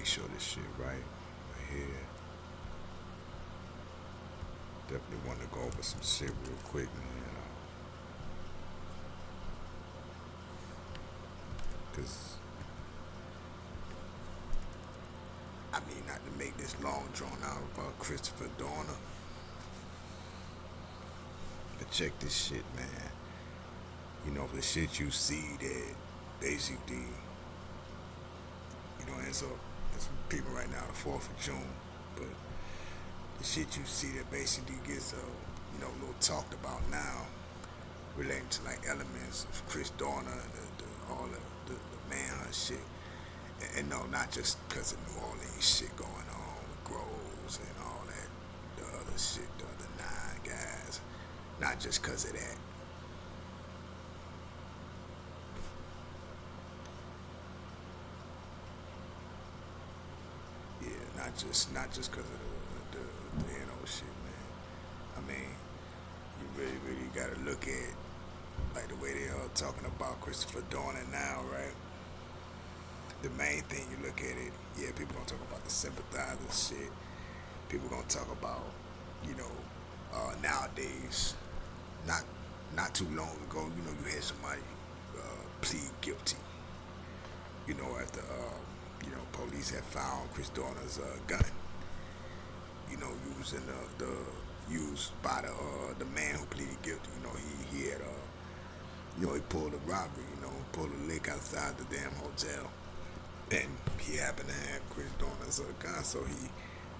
sure this shit right here. Definitely want to go over some shit real quick, man. Cause I mean, not to make this long drawn out about Christopher Dorner, but check this shit, man. You know the shit you see that basically, there's some people right now the 4th of June, but the shit you see that basically gets a little talked about now relating to like elements of Chris Dorner and all the manhunt shit. And no, not just because of New Orleans shit going on with Groves and all that, the other shit, the other 9 guys. Not just because of that. Yeah, not just because of the shit, man. I mean, you really gotta look at like the way they are talking about Christopher Dorner now, right? The main thing you look at it, yeah, people gonna talk about the sympathizers shit. People gonna talk about, you know, nowadays, not not too long ago, you had somebody plead guilty. After police had found Chris Dorner's gun. Using the used by the man who pleaded guilty. He had he pulled a robbery. Pulled a lick outside the damn hotel, and he happened to have Chris Dorner's gun, so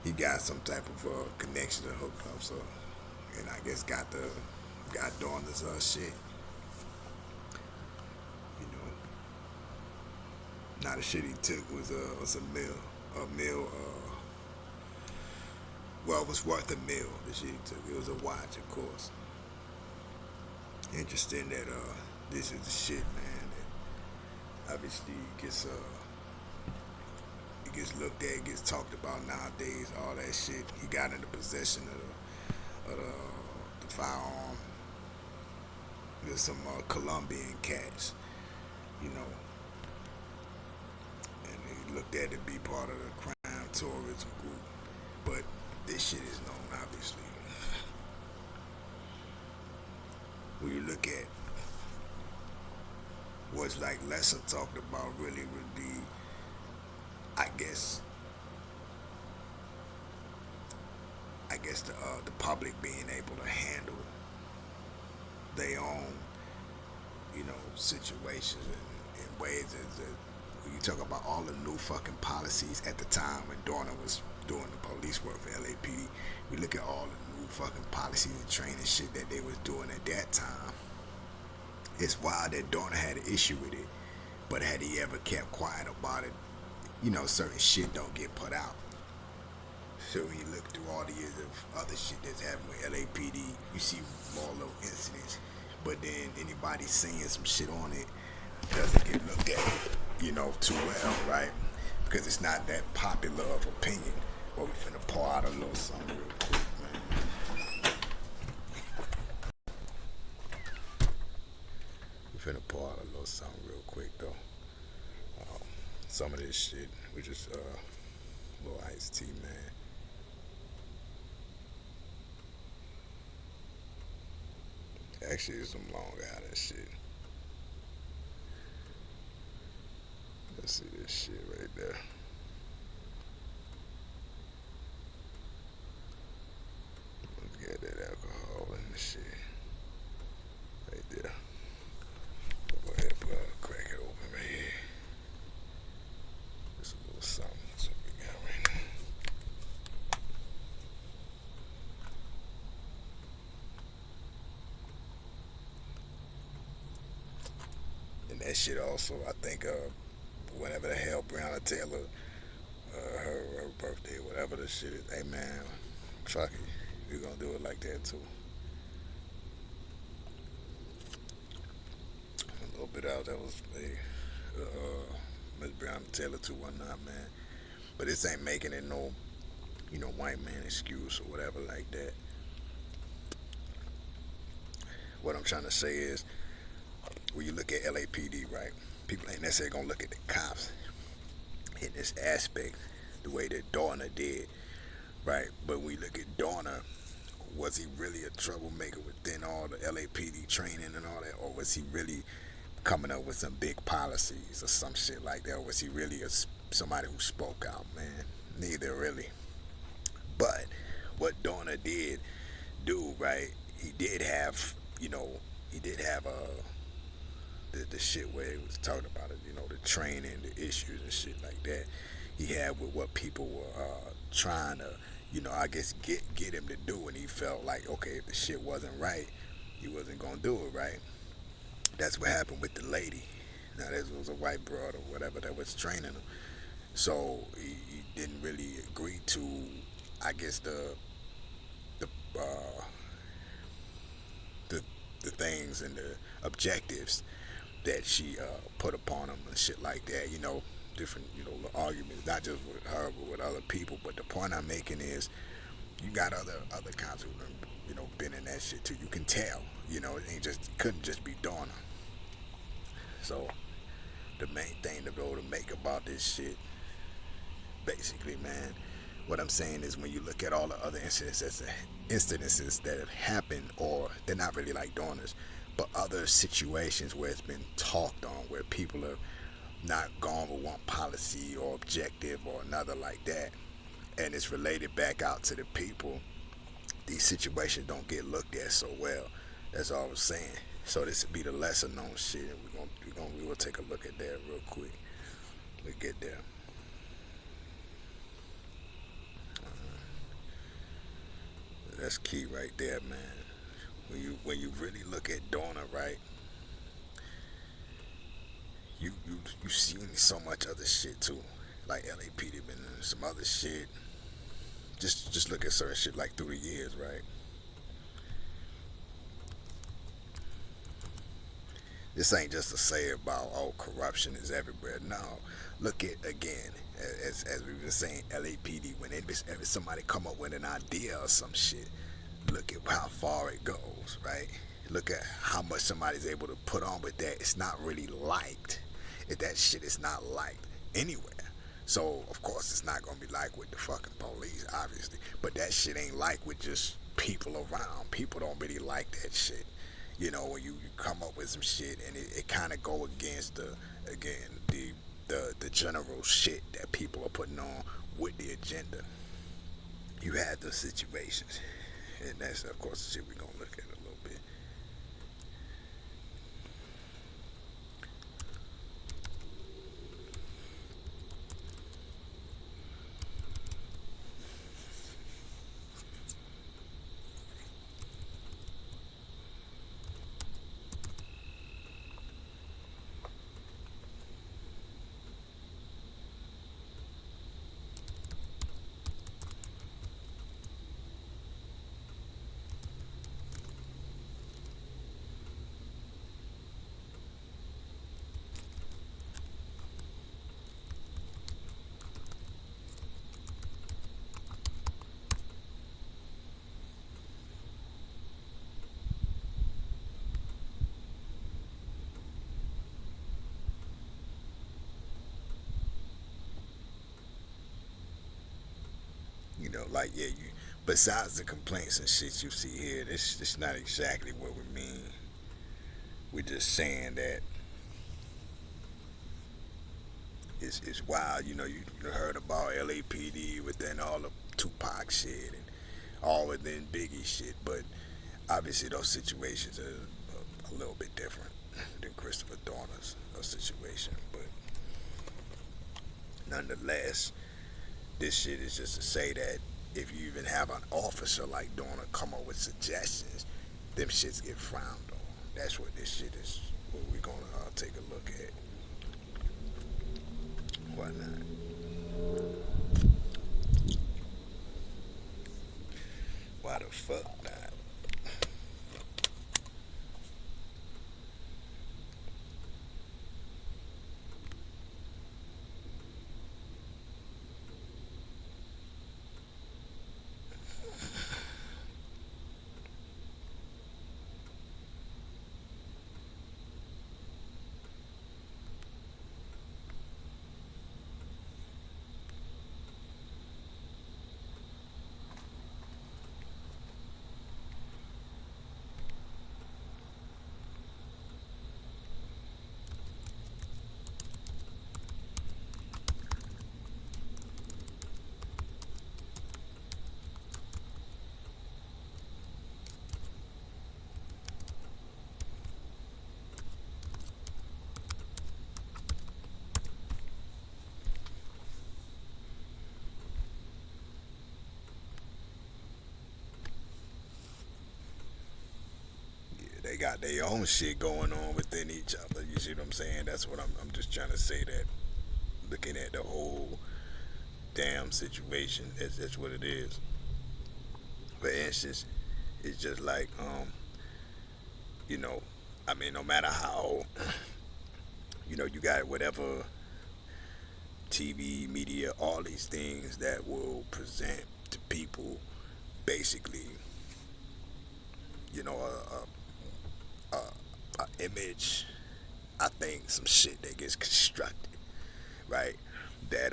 he got some type of connection to hook up. So, and I guess got Dorner's shit. You know, now the shit he took was a mill. Well, it was worth a mill. The shit he took, it was a watch, of course. Interesting that this is the shit, man. That obviously it gets looked at, gets talked about nowadays. All that shit. He got into possession of the firearm. There's some Colombian cats, you know, and he looked at it to be part of the crime tourism group. But this shit is known, obviously. When you look at what's like lesser talked about, really would be, I guess, the public being able to handle their own, situations in ways that when you talk about all the new fucking policies at the time when Dorner was doing the police work for LAPD, we look at all the new fucking policies and training shit that they was doing at that time. It's wild that Dorner had an issue with it, but had he ever kept quiet about it, certain shit don't get put out. So when you look through all the years of other shit that's happened with LAPD, you see more little incidents. But then anybody saying some shit on it doesn't get looked at, too well, right? Because it's not that popular of opinion. But we finna pour out a little something real quick, man. We finna pour out a little something real quick, though. Some of this shit, we just, little iced tea, man. Actually, it's some Long Island shit. Let's see this shit right there. Let's get that alcohol in the shit. Right there. Go ahead, crack it open right here. Just a little something. That's what we got right now. And that shit also, I think, whenever the hell Breonna Taylor, her birthday, whatever the shit is, hey man, fuck it, we gonna do it like that too. A little bit out, that was Miss Breonna Taylor 219, man. But this ain't making it no, white man excuse or whatever like that. What I'm trying to say is, when you look at LAPD, right, people ain't necessarily gonna look at the cops in this aspect the way that Dorner did, right? But we look at Dorner, was he really a troublemaker within all the LAPD training and all that, or was he really coming up with some big policies or some shit like that? Or was he really somebody who spoke out, man? Neither really. But what Dorner did do, right? He did have, he did have the shit where he was talking about it, the training, the issues and shit like that. He had with what people were trying to, I guess get him to do, and he felt like, okay, if the shit wasn't right, he wasn't gonna do it right. That's what happened with the lady. Now this was a white broad or whatever that was training him. So he didn't really agree to, I guess the uh, the the things and the objectives that she put upon him and shit like that. Different arguments, not just with her but with other people. But the point I'm making is, you got other kinds of been in that shit too. You can tell. It ain't just it couldn't just be Donna. So the main thing to go to make about this shit, basically, man, what I'm saying is, when you look at all the other incidences that have happened, or they're not really like donors, but other situations where it's been talked on, where people have not gone with one policy or objective or another like that, and it's related back out to the people, these situations don't get looked at so well. That's all I was saying. So this would be the lesser known shit, and we will take a look at that real quick. We get there. That's key right there, man. When you really look at Dorner, right? You seen so much other shit too, like LAPD been in some other shit. Just look at certain shit like through the years, right? This ain't just to say about, oh, corruption is everywhere. No, look at again, as we've been saying, LAPD, when every somebody come up with an idea or some shit, look at how far it goes, right? Look at how much somebody's able to put on with that. It's not really liked. If that shit is not liked anywhere. So of course it's not gonna be like with the fucking police, obviously. But that shit ain't like with just people around. People don't really like that shit. When you come up with some shit and it kind of go against the general shit that people are putting on with the agenda. You have those situations, and that's of course the shit we're gonna look at a little bit. Like, yeah, you. Besides the complaints and shit you see here, this not exactly what we mean. We're just saying that it's wild. You heard about LAPD within all the Tupac shit and all within Biggie shit, but obviously those situations are a little bit different than Christopher Dorner's situation. But nonetheless, this shit is just to say that if you even have an officer like Dorner come up with suggestions, them shits get frowned on. That's what this shit is. What we're gonna take a look at. Why not? Why the fuck not? they got their own shit going on within each other. You see what I'm saying? That's what I'm just trying to say. That looking at the whole damn situation, that's what it is. For instance, it's just like you know, I mean, no matter how you got whatever TV, media, all these things that will present to people basically, you know, a image. I think some shit that gets constructed, right? That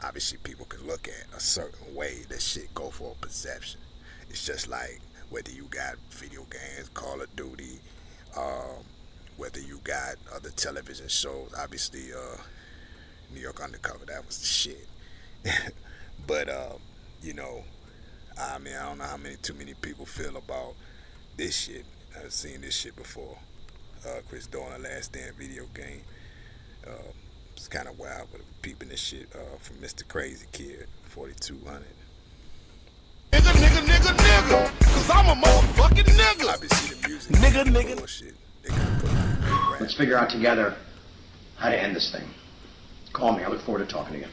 obviously people can look at a certain way. That shit go for a perception. It's just like whether you got video games, Call of Duty, um, whether you got other television shows. Obviously, New York Undercover, that was the shit. But you know, I mean, I don't know how many too many people feel about this shit. I've seen this shit before. Chris Dorner Last Stand video game. Uh, it's kind of wild, but peeping this shit from Mr. Crazy Kid, 4200. Nigga, nigga, nigga, nigga. Cause I'm a motherfucking nigga. Obviously the music. Nigga, nigga. Bullshit. They could put on Let's figure out together how to end this thing. Call me. I look forward to talking to you.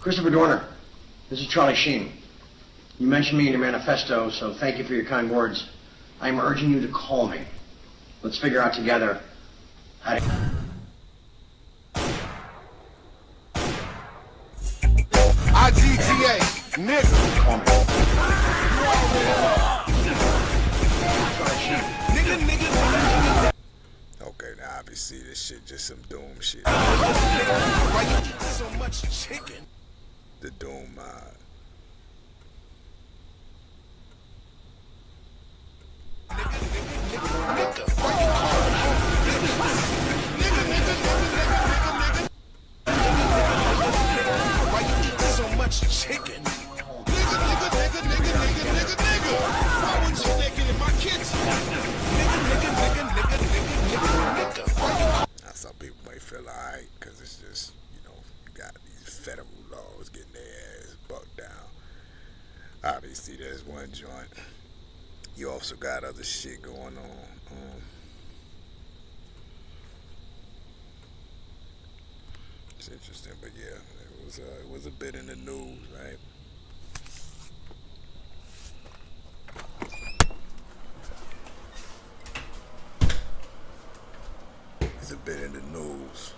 Christopher Dorner, this is Charlie Sheen. You mentioned me in your manifesto, so thank you for your kind words. I am urging you to call me. Let's figure out together how to... IGTA, nigga. Call me. Nigga, nigga, nigga. Okay, now obviously this shit just some doom shit. Why you eat so much chicken? The doom Why you eat so much chicken? Nigga, nigga, nigga, nigga, nigga, nigga, nigga. Why wouldn't you naked in my kitchen? Nigga, nigga, nigga, nigga, nigga, nigga, nigga. Why you now some people might feel alright because it's just, you got these federal laws getting their ass bucked down. Obviously there's one joint. You also got other shit going on. It's interesting, but yeah, it was a bit in the news, right? It's a bit in the news.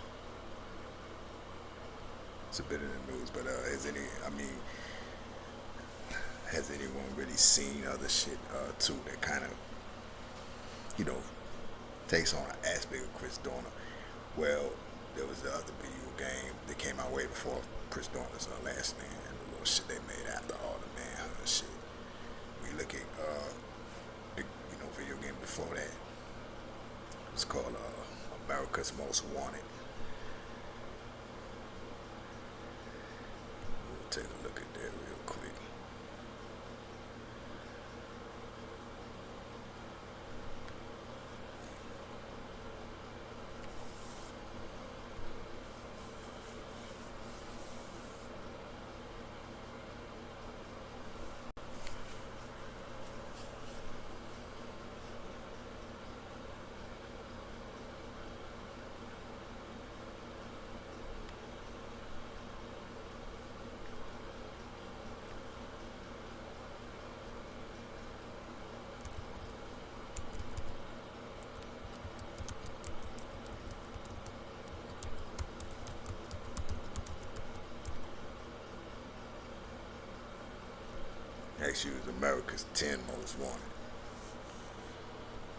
It's a bit in the news, but has anyone really seen other shit too that kind of, takes on an aspect of Chris Dorner? Well, there was the other video game that came out way before Chris Dorner's Last Stand, and the little shit they made after all the manhunt and shit. We look at the video game before that. It was called America's Most Wanted. We'll take a look at that real quick. Actually, it was America's 10 Most Wanted.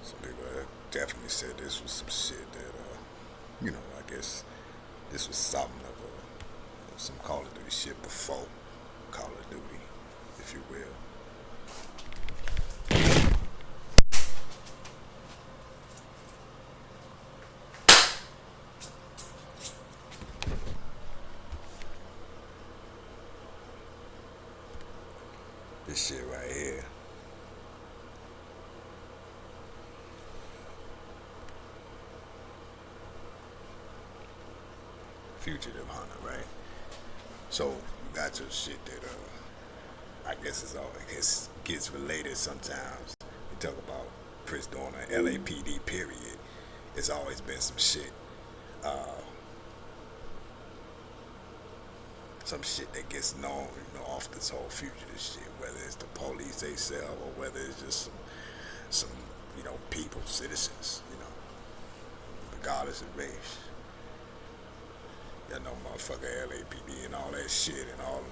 Some people definitely said this was some shit that, I guess this was something of some Call of Duty shit before Call of Duty, if you will. This shit right here. Fugitive hunter, right? So you got your shit that I guess it's all gets related sometimes. We talk about Prince Dorner, LAPD, period. It's always been some shit that gets known, off this whole fugitive shit, whether it's the police they sell or whether it's just some people, citizens, regardless of race. Motherfucker LAPD and all that shit and all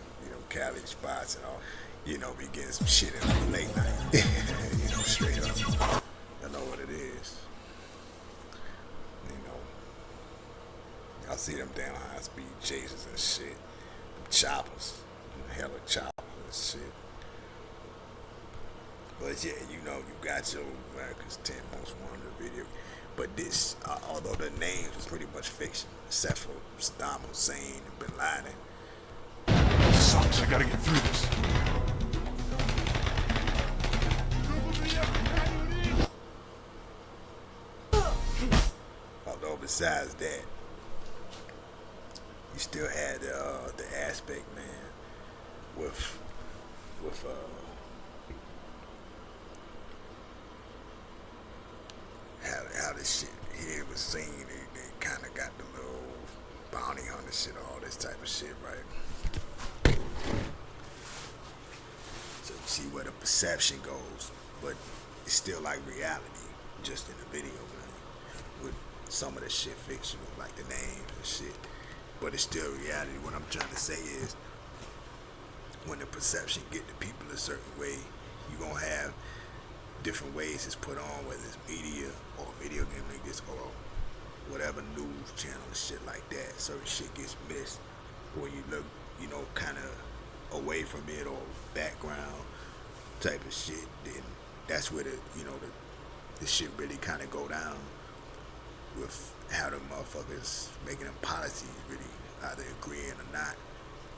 Cali spots and all, be getting some shit in the late night, straight up. You know what it is. I see them damn high speed chases and shit. Choppers. Hella choppers and shit. But yeah, you got your America's 10 Most Wanted video. But this, although the names are pretty much fiction, except for Saddam Hussein and Bin Laden. Sucks, I gotta get through this. Although besides that, you still had the aspect, man, with how this shit here was seen. They kind of got the little bounty hunter shit, all this type of shit, right? So you see where the perception goes, but it's still like reality, just in the video, man. With some of the shit fictional, like the names and shit, but it's still reality. What I'm trying to say is, when the perception get the people a certain way, you gonna have different ways it's put on, whether it's media or video game niggas or whatever news channel and shit like that. Certain shit gets missed, or you look, kind of away from it or background type of shit. Then that's where the shit really kind of go down with how the motherfuckers making them policies really either agreeing or not,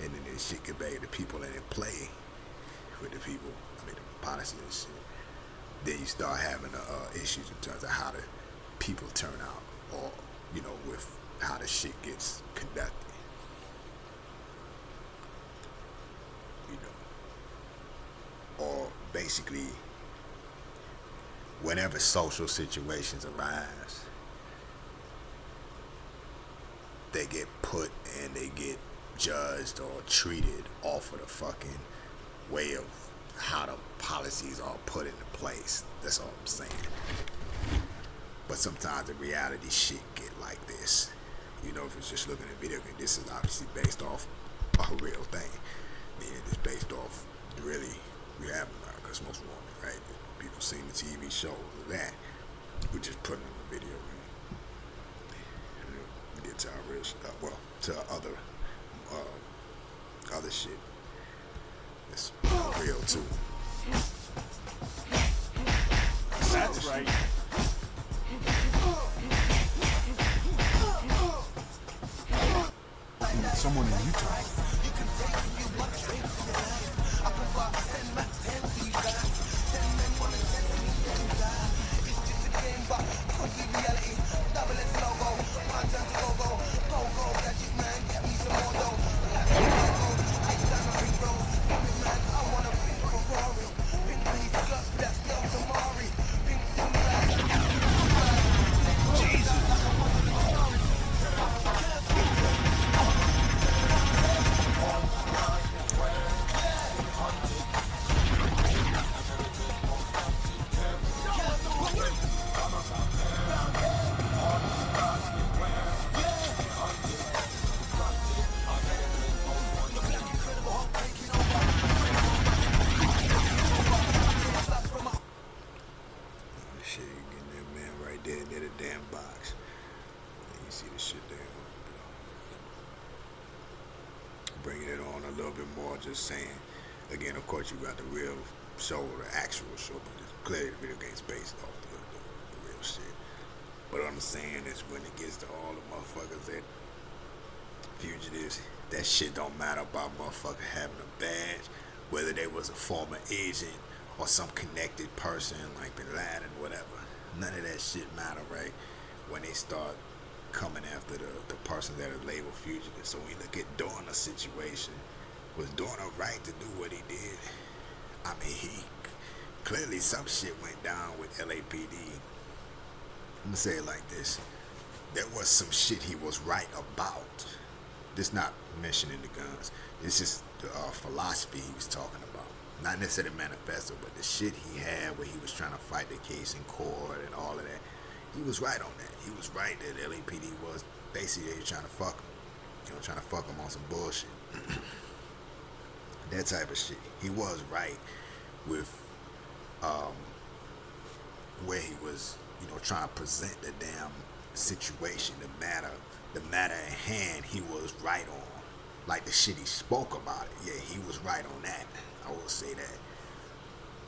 and then this shit get back to the people and it play with the people. I mean, the policy and shit. Then you start having issues in terms of how the people turn out, or with how the shit gets conducted. Or basically, whenever social situations arise, they get put and they get judged or treated off of the fucking way of how the policies are put into place. That's all I'm saying. But sometimes the reality shit get like this. If it's just looking at video game, this is obviously based off a real thing. Meaning it's based off really we have America's Most Wanted, right? People seen the TV shows of that. We just put it in the video game. Get to our real shit. To other shit. It's real too. That's right. Someone in Utah. Just saying, again, of course, you got the real show, the actual show, but it's clearly the video game's based off the real shit. But what I'm saying is, when it gets to all the motherfuckers that fugitives, that shit don't matter about motherfucker having a badge, whether they was a former agent or some connected person like Bin Laden, whatever. None of that shit matter, right? When they start coming after the person that is labeled fugitive. So when you look at Dorner's situation, was Dorner right to do what he did? I mean, he clearly some shit went down with LAPD. I'm gonna say it like this. There was some shit he was right about. This not mentioning the guns. This is the philosophy he was talking about. Not necessarily the manifesto, but the shit he had where he was trying to fight the case in court and all of that. He was right on that. He was right that LAPD was basically trying to fuck him. You know, trying to fuck him on some bullshit. That type of shit. He was right with where he was, you know, trying to present the damn situation, the matter at hand. He was right on. Like the shit he spoke about it. Yeah, he was right on that. I will say that.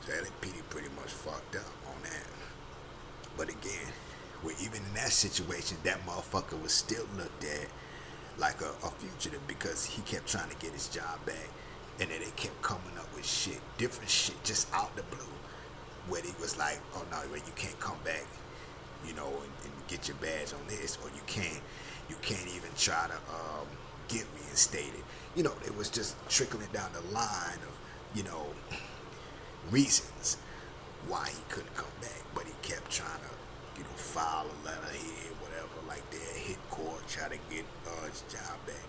So LAPD pretty much fucked up on that. But again, even in that situation, that motherfucker was still looked at like a fugitive because he kept trying to get his job back. And then they kept coming up with shit, different shit, just out the blue. Where he was like, oh no, you can't come back, you know, and get your badge on this, or you can't even try to get reinstated. You know, it was just trickling down the line of, you know, reasons why he couldn't come back. But he kept trying to, you know, file a letter here, whatever, like that, hit court, try to get his job back.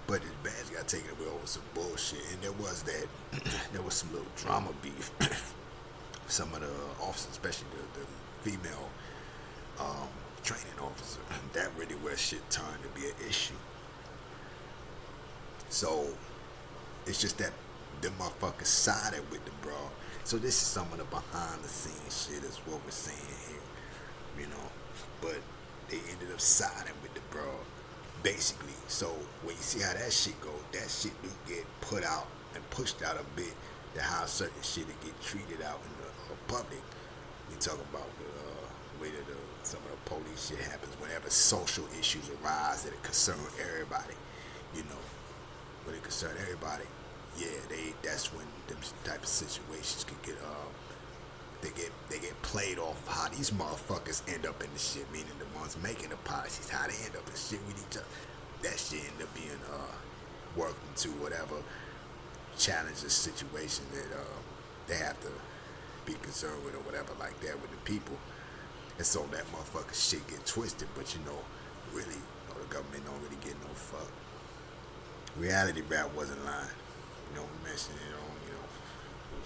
But his badge got taken away over some bullshit, and there was some little drama beef. Some of the officers, especially the female training officer, that really where shit turned to be an issue. So it's just that them motherfuckers sided with the broad. So this is some of the behind the scenes shit is what we're saying here, you know. But they ended up siding with the broad, basically. So when you see how that shit go, that shit do get put out and pushed out a bit to how certain shit get treated out in the public. We talk about the way that some of the police shit happens whenever social issues arise that it concern everybody, you know. When it concern everybody, yeah, that's when them type of situations can get they get played off how these motherfuckers end up in the shit, meaning the ones making the policies, how they end up in shit with each other. That shit end up being worked into whatever challenges situation that they have to be concerned with or whatever like that with the people. And so that motherfucker shit get twisted, but you know, really, you know, the government don't really get no fuck. Reality rap wasn't lying. You know, we mentioned it on, you know,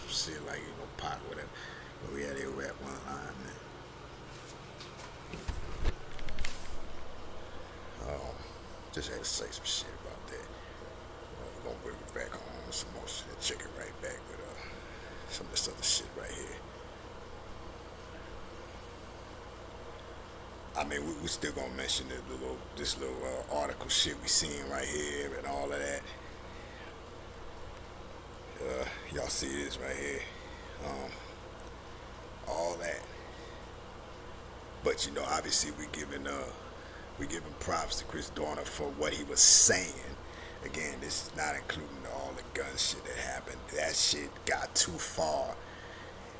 shit like, you know, pot, whatever. But reality rap wasn't lying, man. Just had to say some shit about that. We're gonna bring it back on some more shit. Check it right back with some of this other shit right here. I mean, we still gonna mention this little article shit we seen right here and all of that. Y'all see this right here, all that. But you know, obviously we giving props to Chris Dorner for what he was saying. Again, this is not including all the gun shit that happened. That shit got too far,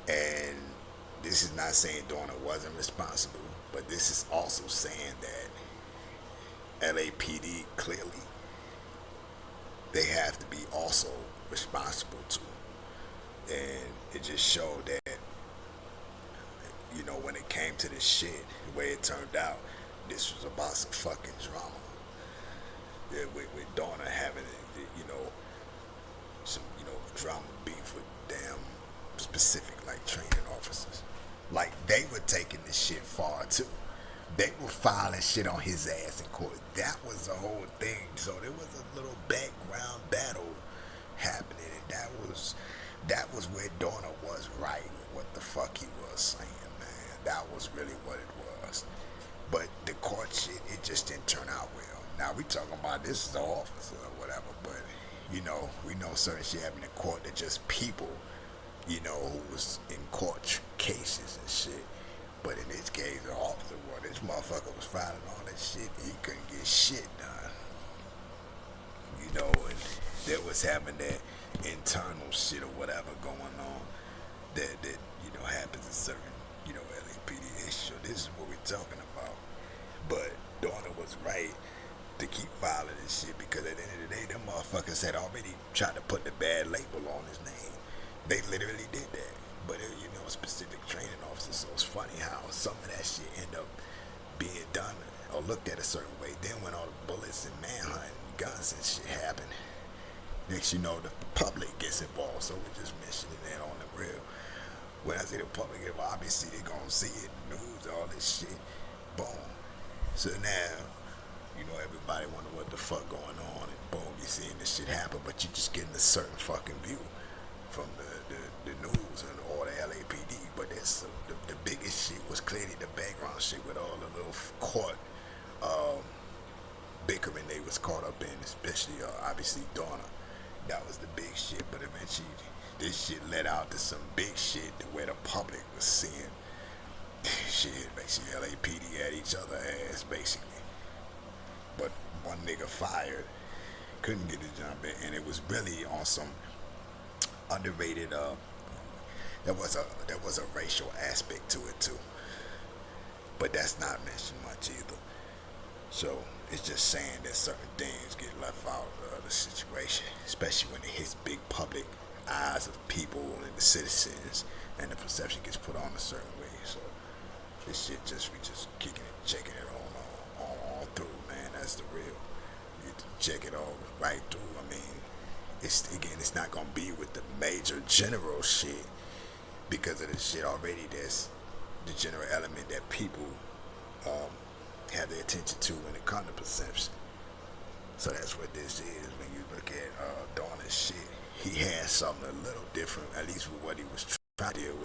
and this is not saying Dorner wasn't responsible. But this is also saying that LAPD clearly, they have to be also responsible too. And it just showed that, you know, when it came to this shit, the way it turned out, this was about some fucking drama. Yeah, with Dorner having, you know, some, you know, drama beef with damn specific, like, training officers. Like, they were taking this shit far, too. They were filing shit on his ass in court. That was the whole thing. So there was a little background battle happening, and that was where Dorner was right with what the fuck he was saying, man. That was really what it was. But the court shit, it just didn't turn out well. Now, we talking about this is the officer or whatever, but, you know, we know certain shit happening in court that just people, you know, who was in court cases and shit. But in this case, the officer, well, this motherfucker was filing all that shit. He couldn't get shit done. You know, and there was having that internal shit or whatever going on that you know, happens in certain, you know, LAPD issues. This is what we're talking about. But Dorner was right to keep filing this shit because at the end of the day, them motherfuckers had already tried to put the bad label on his name. They literally did that. but specific training officers. So it's funny how some of that shit end up being done or looked at a certain way. Then when all the bullets and manhunt and guns and shit happen, next you know the public gets involved. So we're just mentioning that on the real. When I say the public, obviously they're gonna see it, news, all this shit, boom. So now, everybody wonder what the fuck going on, and boom, you seeing this shit happen, but you just getting a certain fucking view from the news and all the LAPD. But that's the biggest shit was clearly the background shit with all the little court bickering they was caught up in, especially obviously Dorner. That was the big shit, but eventually this shit led out to some big shit where the public was seeing shit, basically LAPD at each other ass, basically. But one nigga fired, couldn't get the jump in, and it was really on some underrated. There was a racial aspect to it too, but that's not mentioned much either. So it's just saying that certain things get left out of the situation, especially when it hits big public eyes of people and the citizens, and the perception gets put on a certain way. So this shit we just kicking it, checking it on through, man. That's the real. You check it all right through. I mean, it's not gonna be with the major general shit because of the shit already. That's the general element that people have their attention to when it comes to perception. So that's what this is. When you look at Dorner's shit, he had something a little different, at least with what he was trying to deal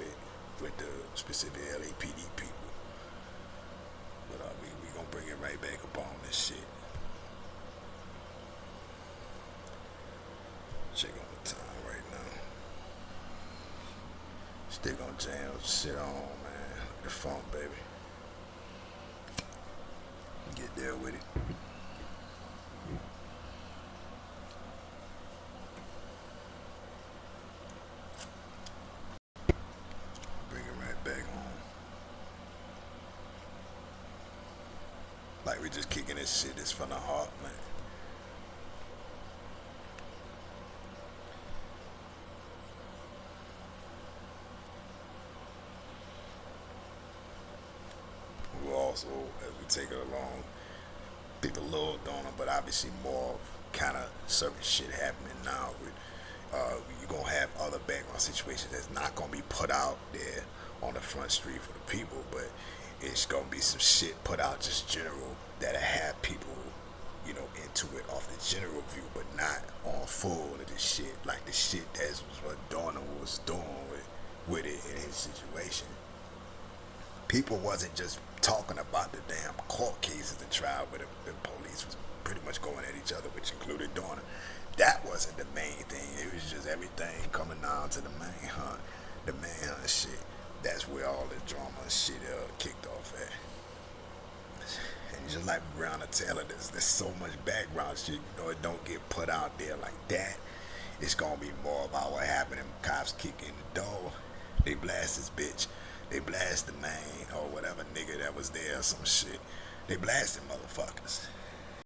with the specific LAPD people. But we gonna bring it right back up on this shit. Check on the time right now. Still gonna jam shit on, man. Look at the phone, baby. Get there with it. Bring it right back on. Like we just kicking this shit. It's from the heart, man. We also, as we take it along, people love Dorner, but obviously more kind of certain shit happening now. With you're gonna have other background situations that's not gonna be put out there on the front street for the people, but it's gonna be some shit put out just general that'll have people, into it off the general view, but not on full of the shit, like the shit that's what Dorner was doing with it in his situation. People wasn't just talking about the damn court cases and trial where the police was pretty much going at each other, which included Dorner. That wasn't the main thing. It was just everything coming down to the manhunt. The manhunt shit. That's where all the drama and shit kicked off at. And just like Brown Taylor, there's so much background shit, it don't get put out there like that. It's gonna be more about what happened. Them cops kick in the door. They blast this bitch. They blast the man or whatever nigga that was there or some shit. They blasted motherfuckers.